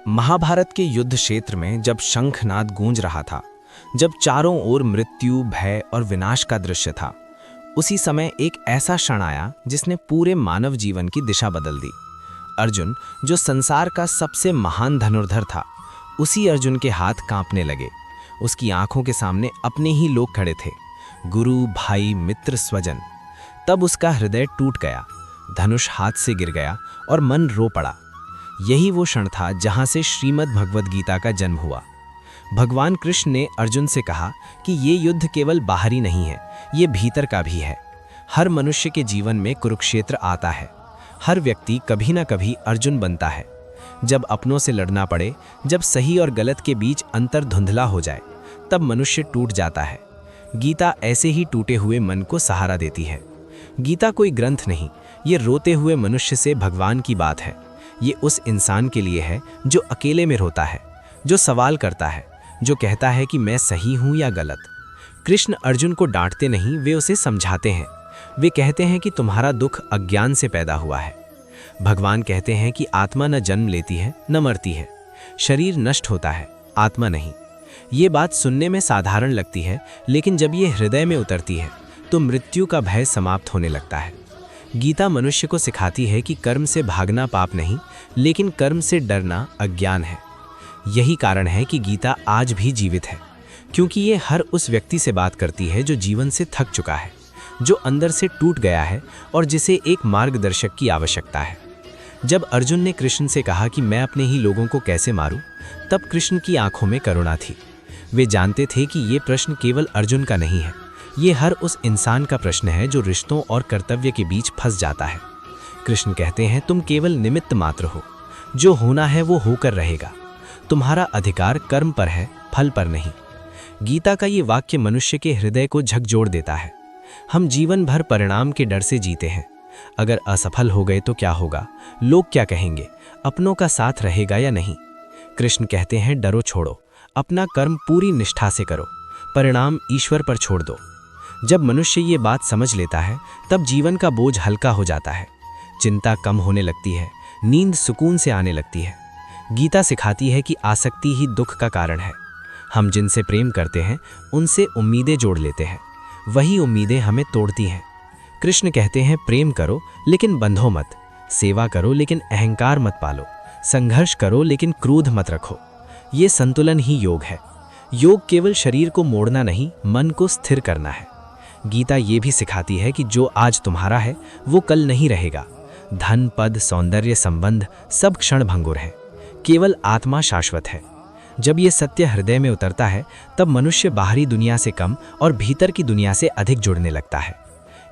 महाभारत के युद्ध क्षेत्र में जब शंखनाद गूंज रहा था, जब चारों ओर मृत्यु, भय और विनाश का दृश्य था, उसी समय एक ऐसा क्षण आया जिसने पूरे मानव जीवन की दिशा बदल दी। अर्जुन, जो संसार का सबसे महान धनुर्धर था, उसी अर्जुन के हाथ कांपने लगे। उसकी आंखों के सामने अपने ही लोग खड़े थे, गुरु, भाई, मित्र, स्वजन। तब उसका हृदय टूट गया, धनुष हाथ से गिर गया और मन रो पड़ा। यही वो क्षण था जहां से श्रीमद् भगवद गीता का जन्म हुआ। भगवान कृष्ण ने अर्जुन से कहा कि ये युद्ध केवल बाहरी नहीं है, ये भीतर का भी है। हर मनुष्य के जीवन में कुरुक्षेत्र आता है। हर व्यक्ति कभी ना कभी अर्जुन बनता है। जब अपनों से लड़ना पड़े, जब सही और गलत के बीच अंतर धुंधला हो जाए, तब मनुष्य टूट जाता है। गीता ऐसे ही टूटे हुए मन को सहारा देती है। गीता कोई ग्रंथ नहीं, ये रोते हुए मनुष्य से भगवान की बात है। ये उस इंसान के लिए है जो अकेले में रोता है, जो सवाल करता है, जो कहता है कि मैं सही हूं या गलत। कृष्ण अर्जुन को डांटते नहीं, वे उसे समझाते हैं। वे कहते हैं कि तुम्हारा दुख अज्ञान से पैदा हुआ है। भगवान कहते हैं कि आत्मा न जन्म लेती है न मरती है, शरीर नष्ट होता है, आत्मा नहीं। ये बात सुनने में साधारण लगती है, लेकिन जब ये हृदय में उतरती है तो मृत्यु का भय समाप्त होने लगता है। गीता मनुष्य को सिखाती है कि कर्म से भागना पाप नहीं, लेकिन कर्म से डरना अज्ञान है। यही कारण है कि गीता आज भी जीवित है, क्योंकि ये हर उस व्यक्ति से बात करती है जो जीवन से थक चुका है, जो अंदर से टूट गया है और जिसे एक मार्गदर्शक की आवश्यकता है। जब अर्जुन ने कृष्ण से कहा कि मैं अपने ही लोगों को कैसे मारूं, तब कृष्ण की आंखों में करुणा थी। वे जानते थे कि ये प्रश्न केवल अर्जुन का नहीं है, ये हर उस इंसान का प्रश्न है जो रिश्तों और कर्तव्य के बीच फंस जाता है। कृष्ण कहते हैं, तुम केवल निमित्त मात्र हो, जो होना है वो होकर रहेगा। तुम्हारा अधिकार कर्म पर है, फल पर नहीं। गीता का ये वाक्य मनुष्य के हृदय को झकझोर देता है। हम जीवन भर परिणाम के डर से जीते हैं। अगर असफल हो गए तो क्या होगा, लोग क्या कहेंगे, अपनों का साथ रहेगा या नहीं। कृष्ण कहते हैं, डरो छोड़ो, अपना कर्म पूरी निष्ठा से करो, परिणाम ईश्वर पर छोड़ दो। जब मनुष्य ये बात समझ लेता है, तब जीवन का बोझ हल्का हो जाता है, चिंता कम होने लगती है, नींद सुकून से आने लगती है। गीता सिखाती है कि आसक्ति ही दुख का कारण है। हम जिनसे प्रेम करते हैं, उनसे उम्मीदें जोड़ लेते हैं, वही उम्मीदें हमें तोड़ती हैं। कृष्ण कहते हैं, प्रेम करो लेकिन बंधो मत, सेवा करो लेकिन अहंकार मत पालो, संघर्ष करो लेकिन क्रोध मत रखो। ये संतुलन ही योग है। योग केवल शरीर को मोड़ना नहीं, मन को स्थिर करना है। गीता ये भी सिखाती है कि जो आज तुम्हारा है वो कल नहीं रहेगा। धन, पद, सौंदर्य, संबंध सब क्षण भंगुर है, केवल आत्मा शाश्वत है। जब ये सत्य हृदय में उतरता है, तब मनुष्य बाहरी दुनिया से कम और भीतर की दुनिया से अधिक जुड़ने लगता है।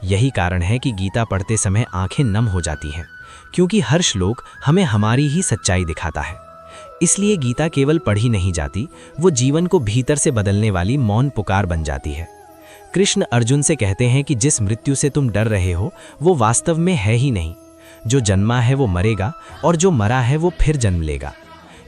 यही कारण है कि गीता पढ़ते समय आंखें नम हो जाती हैं, क्योंकि हर श्लोक हमें हमारी ही सच्चाई दिखाता है। इसलिए गीता केवल पढ़ी नहीं जाती, वो जीवन को भीतर से बदलने वाली मौन पुकार बन जाती है। कृष्ण अर्जुन से कहते हैं कि जिस मृत्यु से तुम डर रहे हो वो वास्तव में है ही नहीं। जो जन्मा है वो मरेगा और जो मरा है वो फिर जन्म लेगा।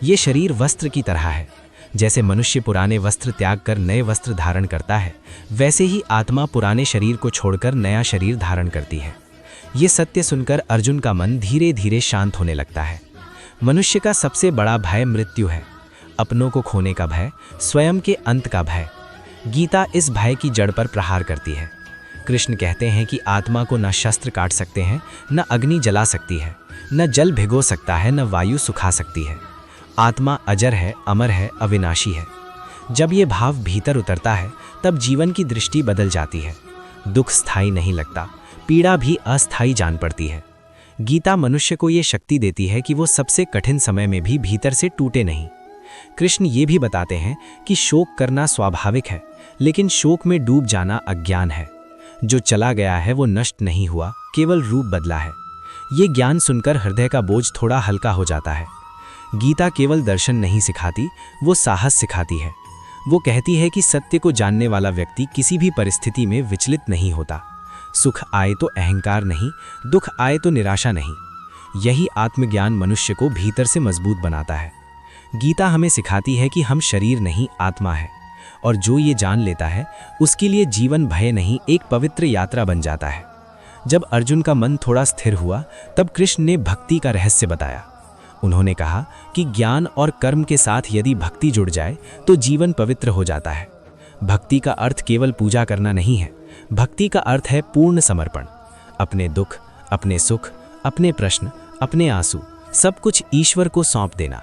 ये शरीर वस्त्र की तरह है। जैसे मनुष्य पुराने वस्त्र त्याग कर नए वस्त्र धारण करता है, वैसे ही आत्मा पुराने शरीर को छोड़कर नया शरीर धारण करती है। ये सत्य सुनकर अर्जुन का मन धीरे धीरे शांत होने लगता है। मनुष्य का सबसे बड़ा भय मृत्यु है, अपनों को खोने का भय, स्वयं के अंत का भय। गीता इस भय की जड़ पर प्रहार करती है। कृष्ण कहते हैं कि आत्मा को न शस्त्र काट सकते हैं, न अग्नि जला सकती है, न जल भिगो सकता है, न वायु सुखा सकती है। आत्मा अजर है, अमर है, अविनाशी है। जब ये भाव भीतर उतरता है, तब जीवन की दृष्टि बदल जाती है। दुख स्थायी नहीं लगता, पीड़ा भी अस्थायी जान पड़ती है। गीता मनुष्य को ये शक्ति देती है कि वो सबसे कठिन समय में भी भीतर से टूटे नहीं। कृष्ण ये भी बताते हैं कि शोक करना स्वाभाविक है, लेकिन शोक में डूब जाना अज्ञान है। जो चला गया है वो नष्ट नहीं हुआ, केवल रूप बदला है। ये ज्ञान सुनकर हृदय का बोझ थोड़ा हल्का हो जाता है। गीता केवल दर्शन नहीं सिखाती, वो साहस सिखाती है। वो कहती है कि सत्य को जानने वाला व्यक्ति किसी भी परिस्थिति में विचलित नहीं होता। सुख आए तो अहंकार नहीं, दुख आए तो निराशा नहीं। यही आत्मज्ञान मनुष्य को भीतर से मजबूत बनाता है। गीता हमें सिखाती है कि हम शरीर नहीं, आत्मा है, और जो ये जान लेता है उसके लिए जीवन भय नहीं, एक पवित्र यात्रा बन जाता है। जब अर्जुन का मन थोड़ा स्थिर हुआ, तब कृष्ण ने भक्ति का रहस्य बताया। उन्होंने कहा कि ज्ञान और कर्म के साथ यदि भक्ति जुड़ जाए तो जीवन पवित्र हो जाता है। भक्ति का अर्थ केवल पूजा करना नहीं है, भक्ति का अर्थ है पूर्ण समर्पण। अपने दुख, अपने सुख, अपने प्रश्न, अपने आंसू, सब कुछ ईश्वर को सौंप देना।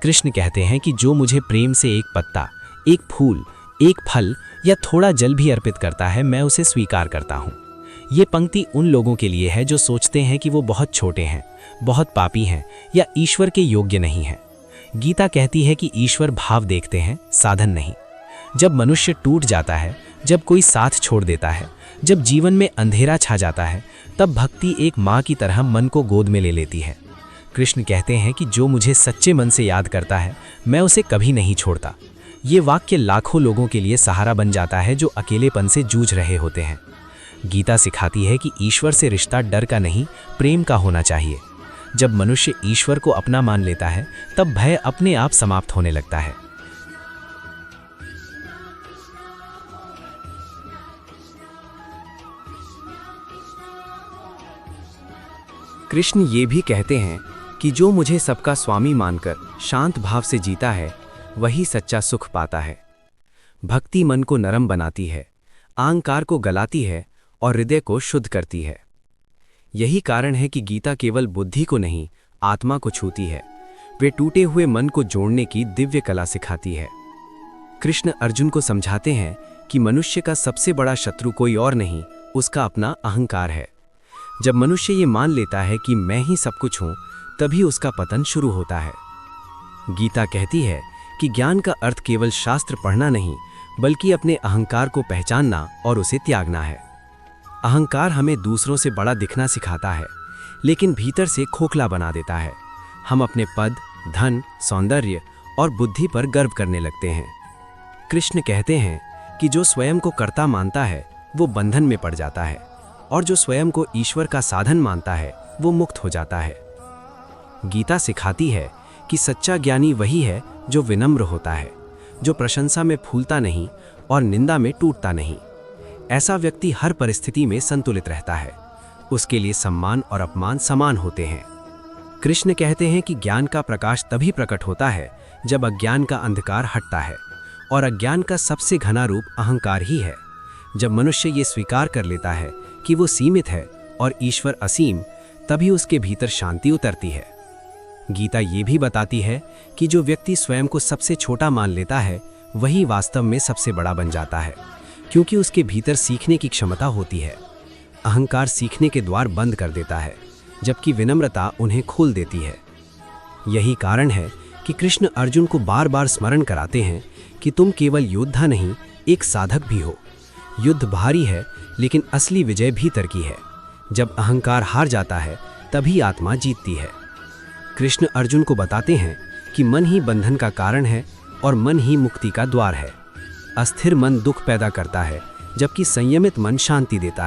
कृष्ण कहते हैं कि जो मुझे प्रेम से एक पत्ता, एक फूल, एक फल या थोड़ा जल भी अर्पित करता है, मैं उसे स्वीकार करता हूँ। ये पंक्ति उन लोगों के लिए है जो सोचते हैं कि वो बहुत छोटे हैं, बहुत पापी हैं या ईश्वर के योग्य नहीं हैं। गीता कहती है कि ईश्वर भाव देखते हैं, साधन नहीं। जब मनुष्य टूट जाता है, जब कोई साथ छोड़ देता है, जब जीवन में अंधेरा छा जाता है, तब भक्ति एक माँ की तरह मन को गोद में ले लेती है। कृष्ण कहते हैं कि जो मुझे सच्चे मन से याद करता है, मैं उसे कभी नहीं छोड़ता। ये वाक्य लाखों लोगों के लिए सहारा बन जाता है जो अकेलेपन से जूझ रहे होते हैं। गीता सिखाती है कि ईश्वर से रिश्ता डर का नहीं, प्रेम का होना चाहिए। जब मनुष्य ईश्वर को अपना मान लेता है, तब भय अपने आप समाप्त होने लगता है। कृष्ण ये भी कहते हैं कि जो मुझे सबका स्वामी मानकर शांत भाव से जीता है, वही सच्चा सुख पाता है। भक्ति मन को नरम बनाती है, अहंकार को गलाती है और हृदय को शुद्ध करती है। यही कारण है कि गीता केवल बुद्धि को नहीं, आत्मा को छूती है। वे टूटे हुए मन को जोड़ने की दिव्य कला सिखाती है। कृष्ण अर्जुन को समझाते हैं कि मनुष्य का सबसे बड़ा शत्रु कोई और नहीं, उसका अपना अहंकार है। जब मनुष्य ये मान लेता है कि मैं ही सब कुछ हूं, तभी उसका पतन शुरू होता है। गीता कहती है कि ज्ञान का अर्थ केवल शास्त्र पढ़ना नहीं, बल्कि अपने अहंकार को पहचानना और उसे त्यागना है। अहंकार हमें दूसरों से बड़ा दिखना सिखाता है, लेकिन भीतर से खोखला बना देता है। हम अपने पद, धन, सौंदर्य और बुद्धि पर गर्व करने लगते हैं। कृष्ण कहते हैं कि जो स्वयं को कर्ता मानता है, वो बंधन में पड़ जाता है, और जो स्वयं को ईश्वर का साधन मानता है, वो मुक्त हो जाता है। गीता सिखाती है कि सच्चा ज्ञानी वही है जो विनम्र होता है, जो प्रशंसा में फूलता नहीं और निंदा में टूटता नहीं। ऐसा व्यक्ति हर परिस्थिति में संतुलित रहता है। उसके लिए सम्मान और अपमान समान होते हैं। कृष्ण कहते हैं कि ज्ञान का प्रकाश तभी प्रकट होता है जब अज्ञान का अंधकार हटता है, और अज्ञान का सबसे घना रूप अहंकार ही है। जब मनुष्य ये स्वीकार कर लेता है कि वो सीमित है और ईश्वर असीम, तभी उसके भीतर शांति उतरती है। गीता ये भी बताती है कि जो व्यक्ति स्वयं को सबसे छोटा मान लेता है, वही वास्तव में सबसे बड़ा बन जाता है, क्योंकि उसके भीतर सीखने की क्षमता होती है। अहंकार सीखने के द्वार बंद कर देता है, जबकि विनम्रता उन्हें खोल देती है। यही कारण है कि कृष्ण अर्जुन को बार बार स्मरण कराते हैं कि तुम केवल योद्धा नहीं, एक साधक भी हो। युद्ध भारी है, लेकिन असली विजय भीतर की है। जब अहंकार हार जाता है, तभी आत्मा जीतती है। कृष्ण अर्जुन को बताते हैं कि मन ही बंधन का कारण है और मन ही मुक्ति का द्वार है। अस्थिर मन दुख पैदा करता है, जबकि संयमित मन शांति देता है।